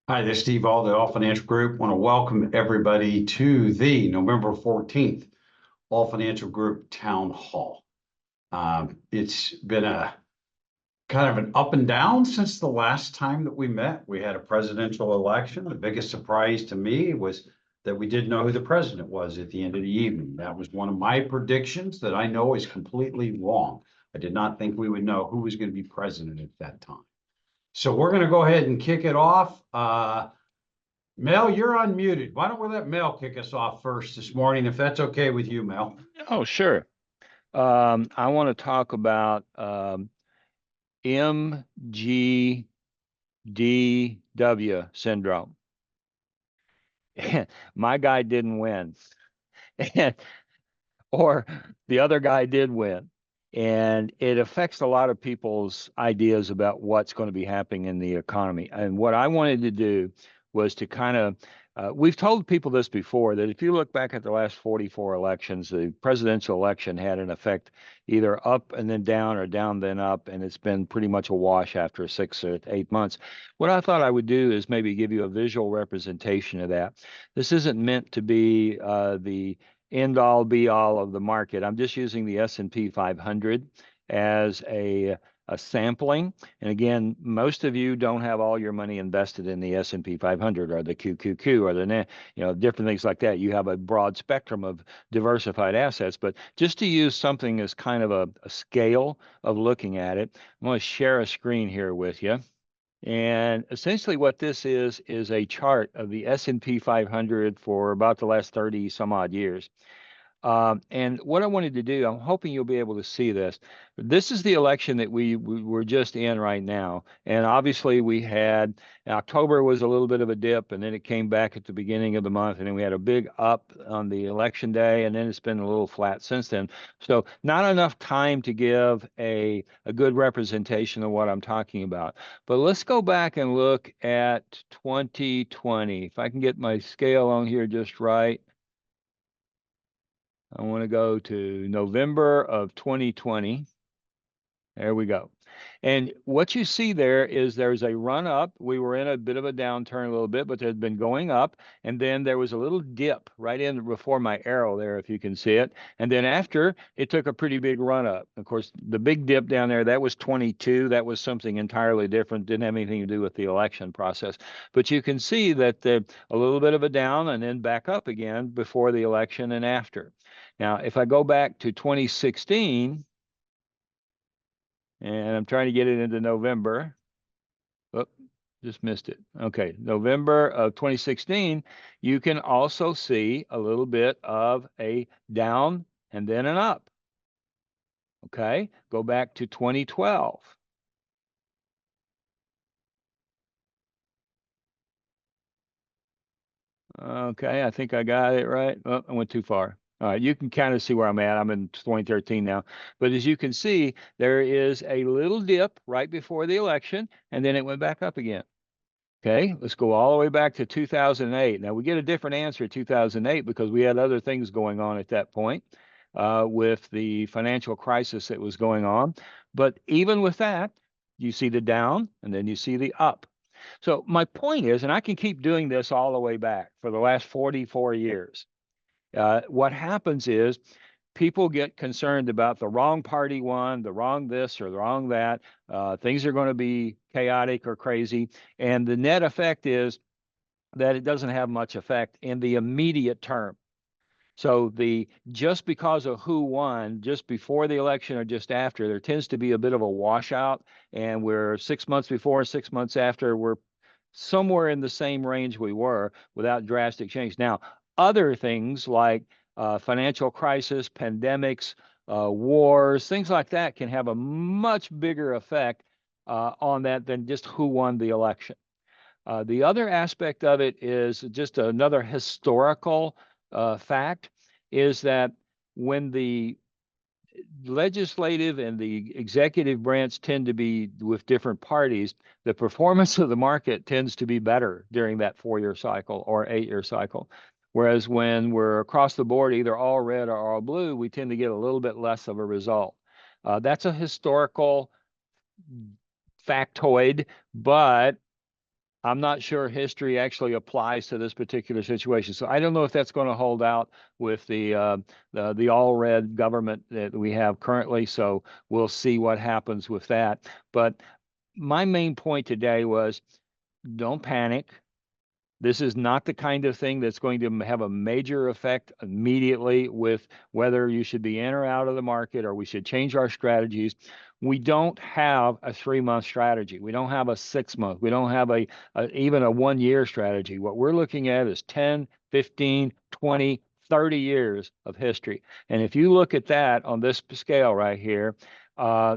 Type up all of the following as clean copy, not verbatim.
Hi, this is Steve Aul, the Aul Financial Group. Want to welcome everybody to the November 14th Aul Financial Group Town Hall. It's been a kind of an up and down since the last time that we met. We had a presidential election. The biggest surprise to me was that we didn't know who the president was at the end of the evening. That was one of my predictions that I know is completely wrong. I did not think we would know who was going to be president at that time. So we're going to go ahead and kick it off. Mel, you're unmuted. Why don't we let Mel kick us off first this morning, if that's okay with you, Mel? Oh, sure. I want to talk about MGDW syndrome. My guy didn't win, or the other guy did win. And it affects a lot of people's ideas about what's going to be happening in the economy. And what I wanted to do was to kind of, we've told people this before, that if you look back at the last 44 elections, the presidential election had an effect either up and then down or down then up, and it's been pretty much a wash after 6 or 8 months. What I thought I would do is maybe give you a visual representation of that. This isn't meant to be the end all be all of the market. I'm just using the S&P 500 as a sampling. And again, most of you don't have all your money invested in the S&P 500 or the QQQ or different things like that. You have a broad spectrum of diversified assets, but just to use something as kind of a scale of looking at it, I'm going to share a screen here with you. And essentially what this is a chart of the S&P 500 for about the last 30 some odd years. And what I wanted to do, I'm hoping you'll be able to see this. This is the election that we were just in right now. And obviously we had, October was a little bit of a dip, and then it came back at the beginning of the month, and then we had a big up on the election day, and then it's been a little flat since then. So not enough time to give a good representation of what I'm talking about. But let's go back and look at 2020. If I can get my scale on here just right. I want to go to November of 2020. There we go. And what you see there is there's a run up. We were in a bit of a downturn a little bit, but there's been going up. And then there was a little dip right in before my arrow there, if you can see it. And then after, it took a pretty big run up. Of course, the big dip down there, that was 22. That was something entirely different. Didn't have anything to do with the election process. But you can see that a little bit of a down and then back up again before the election and after. Now, if I go back to 2016, and I'm trying to get it into November. Oh, just missed it. Okay, November of 2016, you can also see a little bit of a down and then an up. Okay, go back to 2012. Okay, I think I got it right. Oh, I went too far. All right, you can kind of see where I'm at. I'm in 2013 now. But as you can see, there is a little dip right before the election, and then it went back up again. Okay, let's go all the way back to 2008. Now we get a different answer in 2008 because we had other things going on at that point with the financial crisis that was going on. But even with that, you see the down and then you see the up. So my point is, and I can keep doing this all the way back for the last 44 years. What happens is people get concerned about the wrong party won, the wrong this or the wrong that. Things are going to be chaotic or crazy. And the net effect is that it doesn't have much effect in the immediate term. So just because of who won just before the election or just after, there tends to be a bit of a washout. And we're 6 months before, 6 months after, we're somewhere in the same range we were without drastic change. Now, other things like financial crisis, pandemics, wars, things like that can have a much bigger effect on that than just who won the election. The other aspect of it is just another historical fact is that when the legislative and the executive branch tend to be with different parties, the performance of the market tends to be better during that 4-year cycle or 8-year cycle. Whereas when we're across the board, either all red or all blue, we tend to get a little bit less of a result. That's a historical factoid, but I'm not sure history actually applies to this particular situation. So I don't know if that's going to hold out with the all red government that we have currently. So we'll see what happens with that. But my main point today was don't panic. This is not the kind of thing that's going to have a major effect immediately with whether you should be in or out of the market or we should change our strategies. We don't have a 3 month strategy. We don't have a 6 month. We don't have even a 1 year strategy. What we're looking at is 10, 15, 20, 30 years of history. And if you look at that on this scale right here,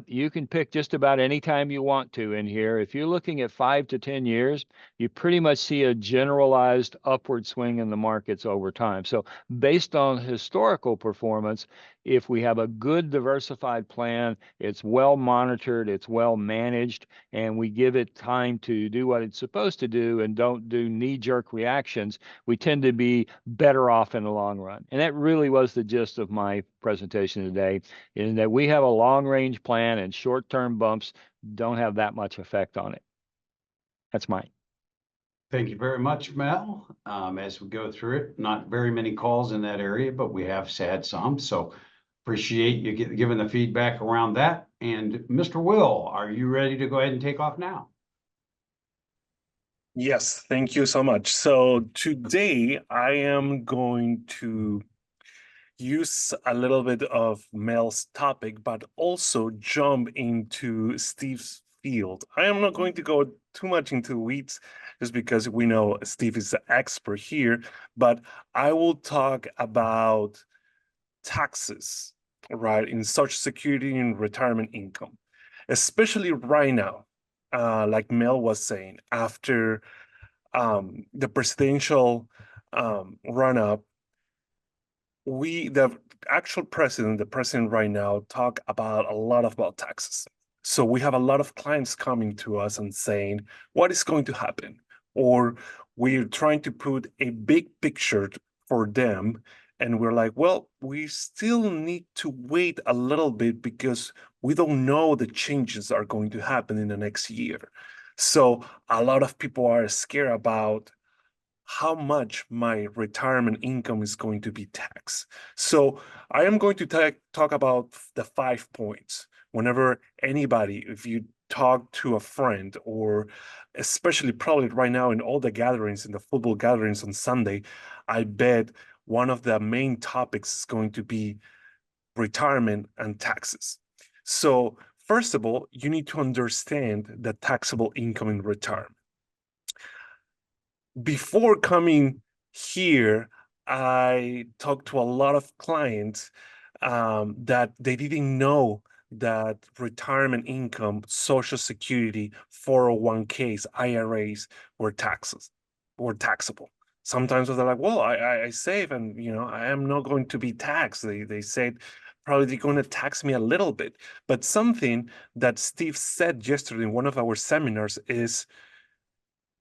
you can pick just about any time you want to in here. If you're looking at 5 to 10 years, you pretty much see a generalized upward swing in the markets over time. So based on historical performance, if we have a good diversified plan, it's well monitored, it's well managed, and we give it time to do what it's supposed to do and don't do knee-jerk reactions, we tend to be better off in the long run. And that really was the gist of my presentation today, is that we have a long-range plan and short-term bumps don't have that much effect on it. That's mine. Thank you very much, Mel. As we go through it, not very many calls in that area, but we have had some. So appreciate you giving the feedback around that. And Mr. Will, are you ready to go ahead and take off now? Yes, thank you so much. So today I am going to use a little bit of Mel's topic, but also jump into Steve's field. I am not going to go too much into weeds just because we know Steve is the expert here, but I will talk about taxes, right, in Social Security and retirement income, especially right now, like Mel was saying, after the presidential run-up, the actual president, the president right now, talk about a lot about taxes. So we have a lot of clients coming to us and saying, what is going to happen? Or we're trying to put a big picture for them. And we're like, well, we still need to wait a little bit because we don't know the changes are going to happen in the next year. So a lot of people are scared about how much my retirement income is going to be taxed. So I am going to talk about the 5 points. Whenever anybody, if you talk to a friend, or especially probably right now in all the gatherings, in the football gatherings on Sunday, I bet one of the main topics is going to be retirement and taxes. So first of all, you need to understand the taxable income in retirement. Before coming here, I talked to a lot of clients that they didn't know that retirement income, Social Security, 401ks, IRAs were taxable. Sometimes they're like, well, I save and I am not going to be taxed. They said probably they're going to tax me a little bit. But something that Steve said yesterday in one of our seminars is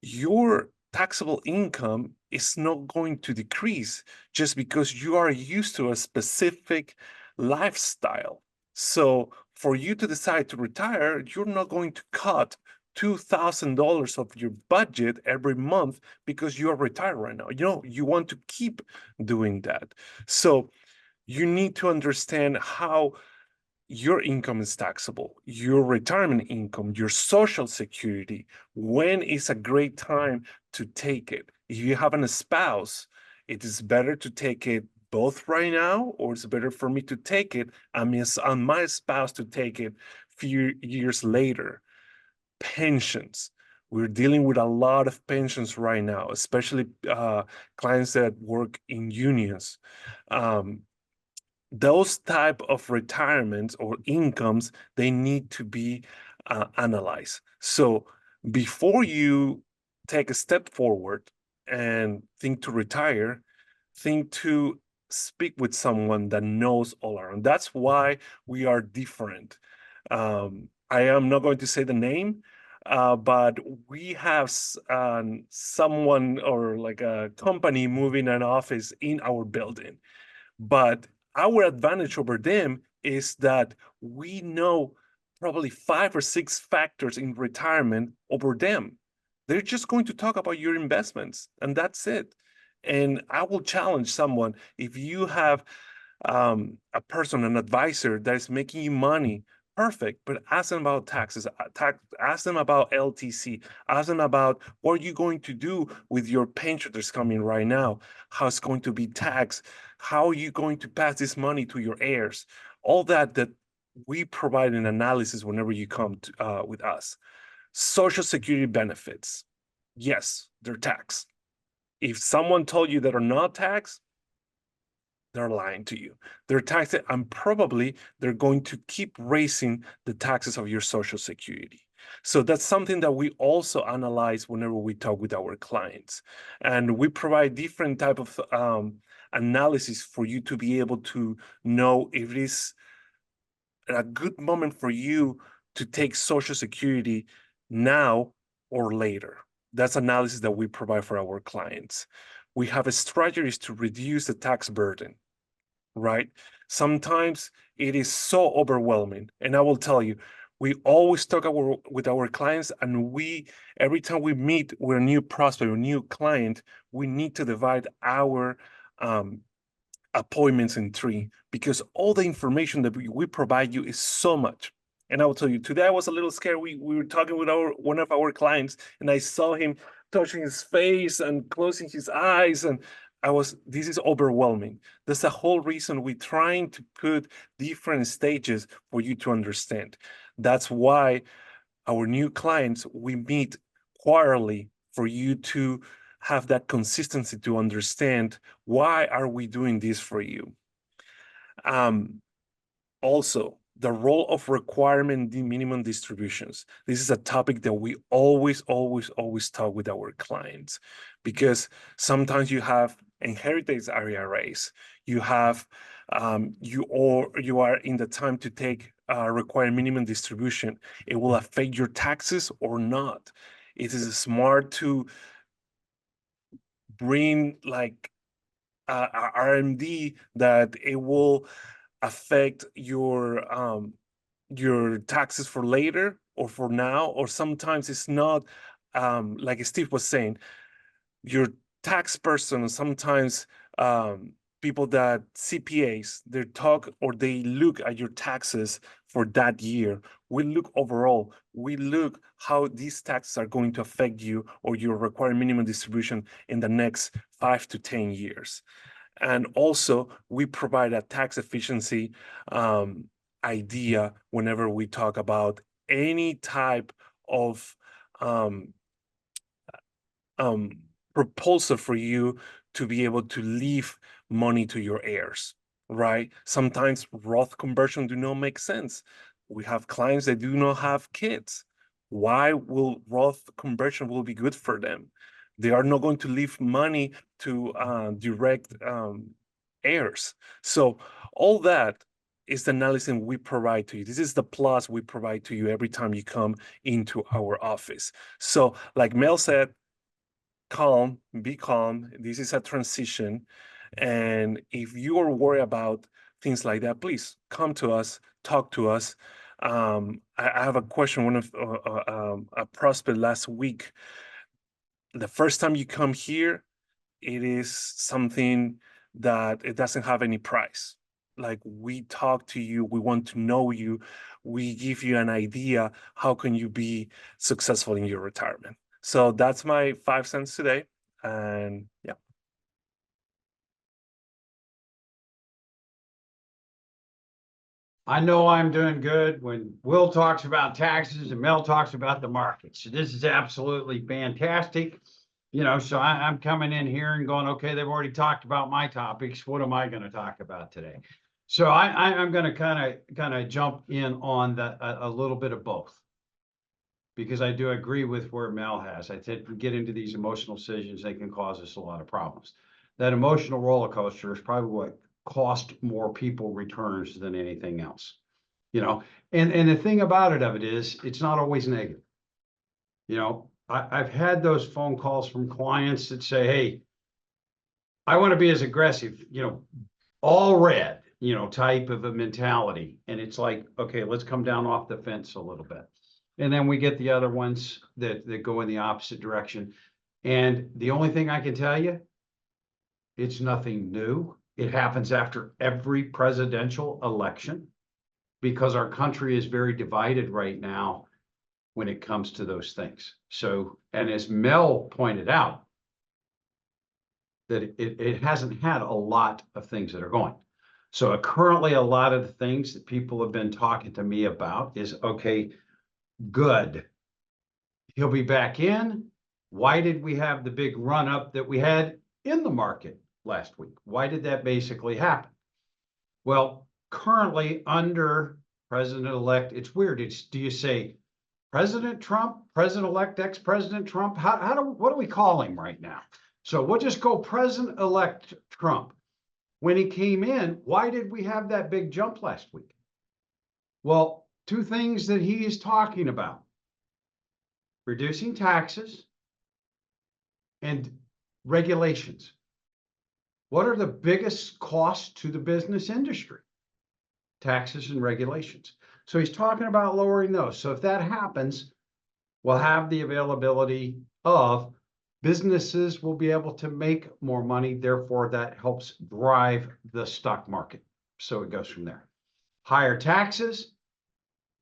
your taxable income is not going to decrease just because you are used to a specific lifestyle. So for you to decide to retire, you're not going to cut $2,000 of your budget every month because you are retired right now. You want to keep doing that. So you need to understand how your income is taxable, your retirement income, your Social Security. When is a great time to take it? If you have a spouse, it is better to take it both right now, or it's better for me to take it and my spouse to take it few years later. Pensions. We're dealing with a lot of pensions right now, especially clients that work in unions. Those type of retirements or incomes, they need to be analyzed. So before you take a step forward and think to retire, think to speak with someone that knows all around. That's why we are different. I am not going to say the name, but we have someone or like a company moving an office in our building. But our advantage over them is that we know probably 5 or 6 factors in retirement over them. They're just going to talk about your investments, and that's it. And I will challenge someone, if you have a person, an advisor that is making you money, perfect, but ask them about taxes, ask them about LTC, ask them about what are you going to do with your pension that's coming right now, how it's going to be taxed, how are you going to pass this money to your heirs, all that we provide an analysis whenever you come to, with us. Social Security benefits, yes, they're taxed. If someone told you that are not taxed, they're lying to you. They're taxed, and probably they're going to keep raising the taxes of your Social Security. So that's something that we also analyze whenever we talk with our clients, and we provide different type of analysis for you to be able to know if it is a good moment for you to take Social Security now or later. That's analysis that we provide for our clients. We have strategies to reduce the tax burden, right? Sometimes it is so overwhelming. And I will tell you, we always talk with our clients, and every time we meet with a new prospect, a new client, we need to divide our appointments in three, because all the information that we provide you is so much. And I will tell you, today I was a little scared. We were talking with one of our clients, and I saw him touching his face and closing his eyes, and this is overwhelming. That's the whole reason we're trying to put different stages for you to understand. That's why our new clients, we meet quarterly for you to have that consistency to understand why are we doing this for you. Also, the role of requirement minimum distributions. This is a topic that we always talk with our clients, because sometimes you have inheritance IRAs, you have you are in the time to take required minimum distribution. It will affect your taxes or not. It is smart to bring like RMD that it will affect your taxes for later or for now, or sometimes it's not. Like Steve was saying, your tax person, sometimes people that CPAs, they talk or they look at your taxes for that year. We look overall, we look how these taxes are going to affect you or your required minimum distribution in the next 5 to 10 years. And also, we provide a tax efficiency idea whenever we talk about any type of proposal for you to be able to leave money to your heirs, right? Sometimes Roth conversion do not make sense. We have clients that do not have kids. Why will Roth conversion will be good for them? They are not going to leave money to direct heirs. So all that is the analysis we provide to you. This is the plus we provide to you every time you come into our office. So like Mel said, calm, be calm. This is a transition. And if you are worried about things like that, please come to us, talk to us. I have a question. One of a prospect last week. The first time you come here, it is something that it doesn't have any price. Like, we talk to you, we want to know you, we give you an idea how can you be successful in your retirement. So that's my 5 cents today. And yeah. I know I'm doing good when Will talks about taxes and Mel talks about the markets. So this is absolutely fantastic. So I'm coming in here and going, okay, they've already talked about my topics. What am I going to talk about today? So I'm going to kind of jump in on a little bit of both, because I do agree with where Mel has. I think we get into these emotional decisions, they can cause us a lot of problems. That emotional roller coaster is probably what cost more people returns than anything else. And the thing about it is, it's not always negative. I've had those phone calls from clients that say, hey, I want to be as aggressive, all red, type of a mentality. And it's like, okay, let's come down off the fence a little bit. And then we get the other ones that go in the opposite direction. And the only thing I can tell you, it's nothing new. It happens after every presidential election because our country is very divided right now when it comes to those things. So, and as Mel pointed out, that it hasn't had a lot of things that are going. So currently, a lot of the things that people have been talking to me about is, okay, good. He'll be back in. Why did we have the big run up that we had in the market last week? Why did that basically happen? Well, currently under President-elect, it's weird. Do you say President Trump, President-elect, ex-President Trump? What do we call him right now? So we'll just go President-elect Trump. When he came in, why did we have that big jump last week? Well, two things that he is talking about: reducing taxes and regulations. What are the biggest costs to the business industry? Taxes and regulations. So he's talking about lowering those. So if that happens, we'll have the availability of businesses will be able to make more money. Therefore, that helps drive the stock market. So it goes from there. Higher taxes.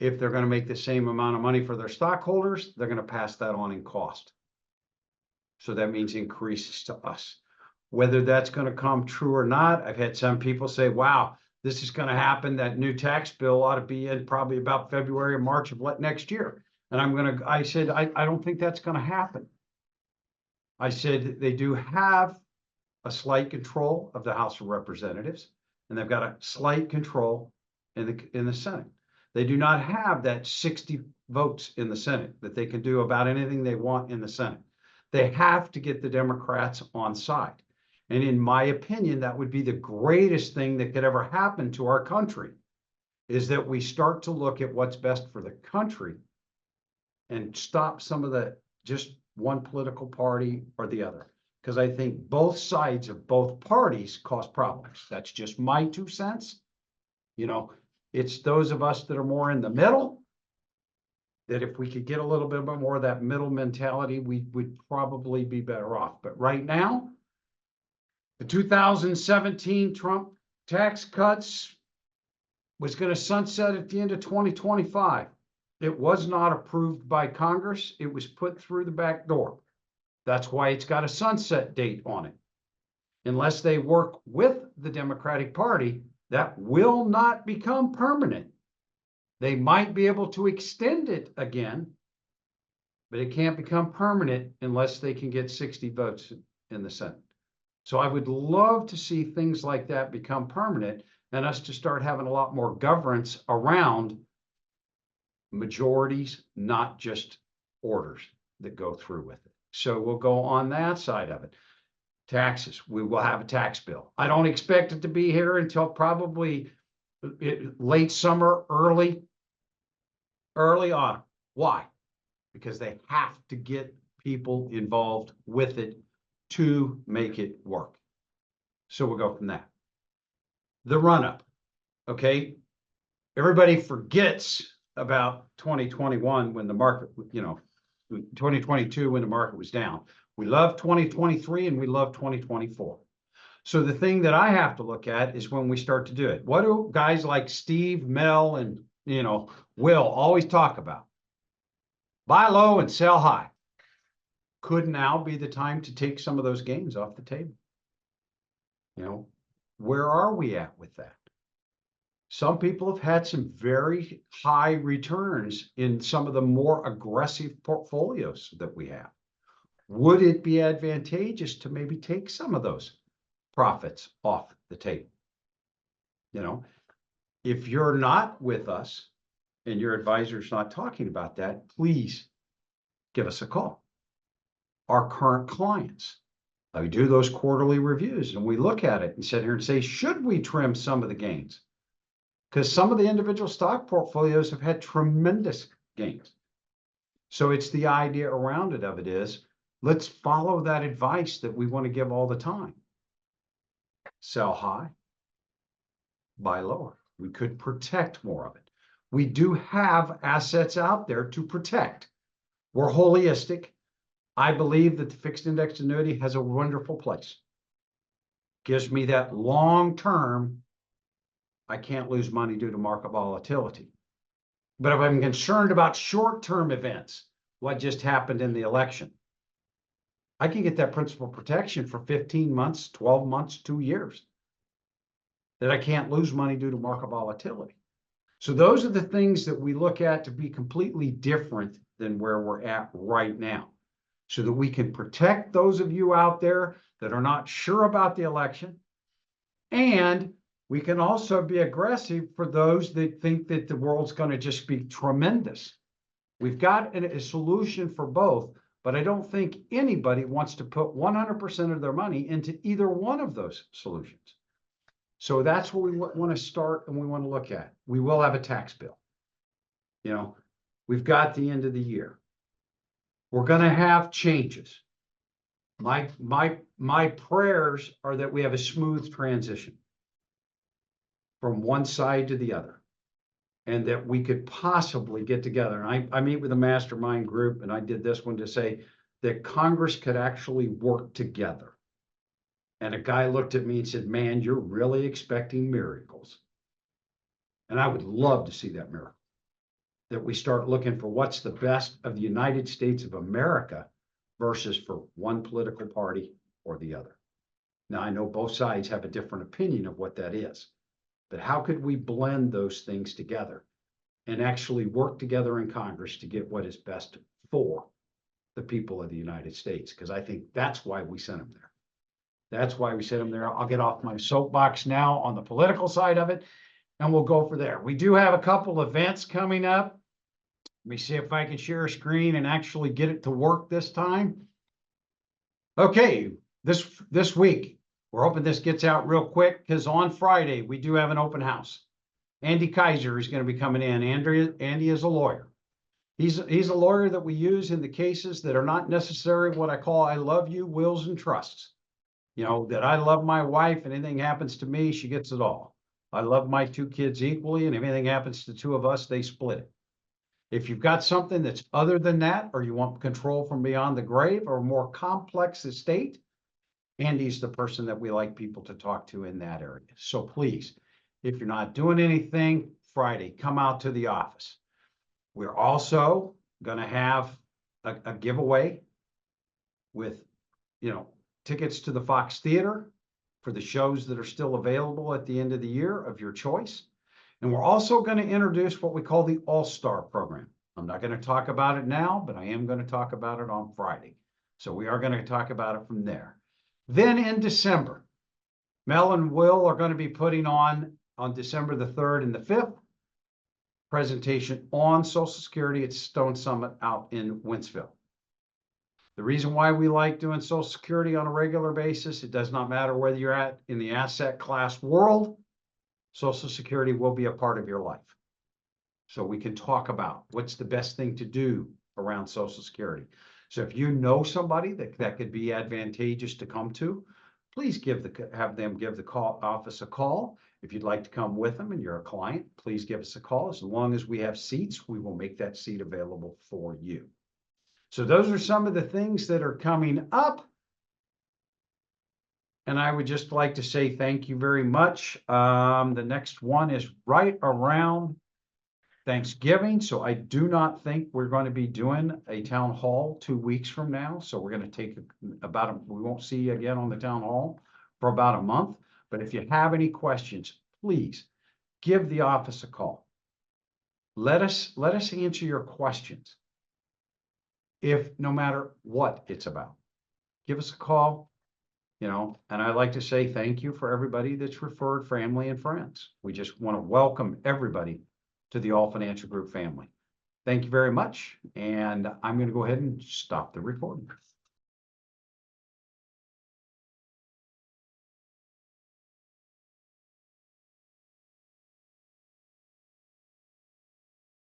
If they're going to make the same amount of money for their stockholders, they're going to pass that on in cost. So that means increases to us. Whether that's going to come true or not, I've had some people say, wow, this is going to happen. That new tax bill ought to be in probably about February or March of next year. And I said, I don't think that's going to happen. I said they do have a slight control of the House of Representatives, and they've got a slight control in the Senate. They do not have that 60 votes in the Senate that they can do about anything they want in the Senate. They have to get the Democrats on side. And in my opinion, that would be the greatest thing that could ever happen to our country, is that we start to look at what's best for the country and stop some of the just one political party or the other. Because I think both sides of both parties cause problems. That's just my 2 cents. You know, it's those of us that are more in the middle, that if we could get a little bit more of that middle mentality, we would probably be better off. But right now, the 2017 Trump tax cuts was going to sunset at the end of 2025. It was not approved by Congress. It was put through the back door. That's why it's got a sunset date on it. Unless they work with the Democratic Party, that will not become permanent. They might be able to extend it again, but it can't become permanent unless they can get 60 votes in the Senate. So I would love to see things like that become permanent and us to start having a lot more governance around majorities, not just orders that go through with it. So we'll go on that side of it. Taxes, we will have a tax bill. I don't expect it to be here until probably late summer, early autumn. Why? Because they have to get people involved with it to make it work. So we'll go from that. The run-up, okay? Everybody forgets about 2021 when the market, 2022 when the market was down. We love 2023 and we love 2024. So the thing that I have to look at is when we start to do it. What do guys like Steve, Mel, and Will always talk about? Buy low and sell high. Could now be the time to take some of those gains off the table. Where are we at with that? Some people have had some very high returns in some of the more aggressive portfolios that we have. Would it be advantageous to maybe take some of those profits off the table? If you're not with us and your advisor's not talking about that, please give us a call. Our current clients, we do those quarterly reviews and we look at it and sit here and say, should we trim some of the gains? Because some of the individual stock portfolios have had tremendous gains. So it's the idea around it of it is, let's follow that advice that we want to give all the time. Sell high, buy lower. We could protect more of it. We do have assets out there to protect. We're holistic. I believe that the fixed index annuity has a wonderful place. Gives me that long term, I can't lose money due to market volatility. But if I'm concerned about short-term events, what just happened in the election, I can get that principal protection for 15 months, 12 months, 2 years. That I can't lose money due to market volatility. So those are the things that we look at to be completely different than where we're at right now, so that we can protect those of you out there that are not sure about the election. And we can also be aggressive for those that think that the world's going to just be tremendous. We've got a solution for both, but I don't think anybody wants to put 100% of their money into either one of those solutions. So that's what we want to start and we want to look at. We will have a tax bill. You know, we've got the end of the year. We're going to have changes. My prayers are that we have a smooth transition from one side to the other, and that we could possibly get together. And I meet with a mastermind group, and I did this one to say that Congress could actually work together. And a guy looked at me and said, "Man, you're really expecting miracles." And I would love to see that miracle, that we start looking for what's the best of the United States of America versus for one political party or the other. Now, I know both sides have a different opinion of what that is, but how could we blend those things together and actually work together in Congress to get what is best for the people of the United States? Because I think that's why we sent them there. That's why we sent them there. I'll get off my soapbox now on the political side of it, and we'll go for there. We do have a couple events coming up. Let me see if I can share a screen and actually get it to work this time. Okay, this week, we're hoping this gets out real quick, because on Friday, we do have an open house. Andy Kaiser is going to be coming in. Andy is a lawyer. He's a lawyer that we use in the cases that are not necessarily what I call I love you, wills, and trusts. You know, that I love my wife and anything happens to me, she gets it all. I love my 2 kids equally, and if anything happens to 2 of us, they split it. If you've got something that's other than that, or you want control from beyond the grave or a more complex estate, Andy's the person that we like people to talk to in that area. So please, if you're not doing anything, Friday, come out to the office. We're also going to have a giveaway with, you know, tickets to the Fox Theater for the shows that are still available at the end of the year of your choice. And we're also going to introduce what we call the All-Star program. I'm not going to talk about it now, but I am going to talk about it on Friday. So we are going to talk about it from there. Then in December, Mel and Will are going to be putting on December the 3rd and the 5th, presentation on Social Security at Stone Summit out in Wentzville. The reason why we like doing Social Security on a regular basis, it does not matter whether you're at in the asset class world, Social Security will be a part of your life. So we can talk about what's the best thing to do around Social Security. So if you know somebody that could be advantageous to come to, please have them give the office a call. If you'd like to come with them and you're a client, please give us a call. As long as we have seats, we will make that seat available for you. So those are some of the things that are coming up. And I would just like to say thank you very much. The next one is right around Thanksgiving. So I do not think we're going to be doing a town hall 2 weeks from now. So we're going to take we won't see you again on the town hall for about a month. But if you have any questions, please give the office a call. Let us answer your questions. If no matter what it's about, give us a call, you know, and I'd like to say thank you for everybody that's referred family and friends. We just want to welcome everybody to the Aul Financial Group family. Thank you very much. And I'm going to go ahead and stop the recording.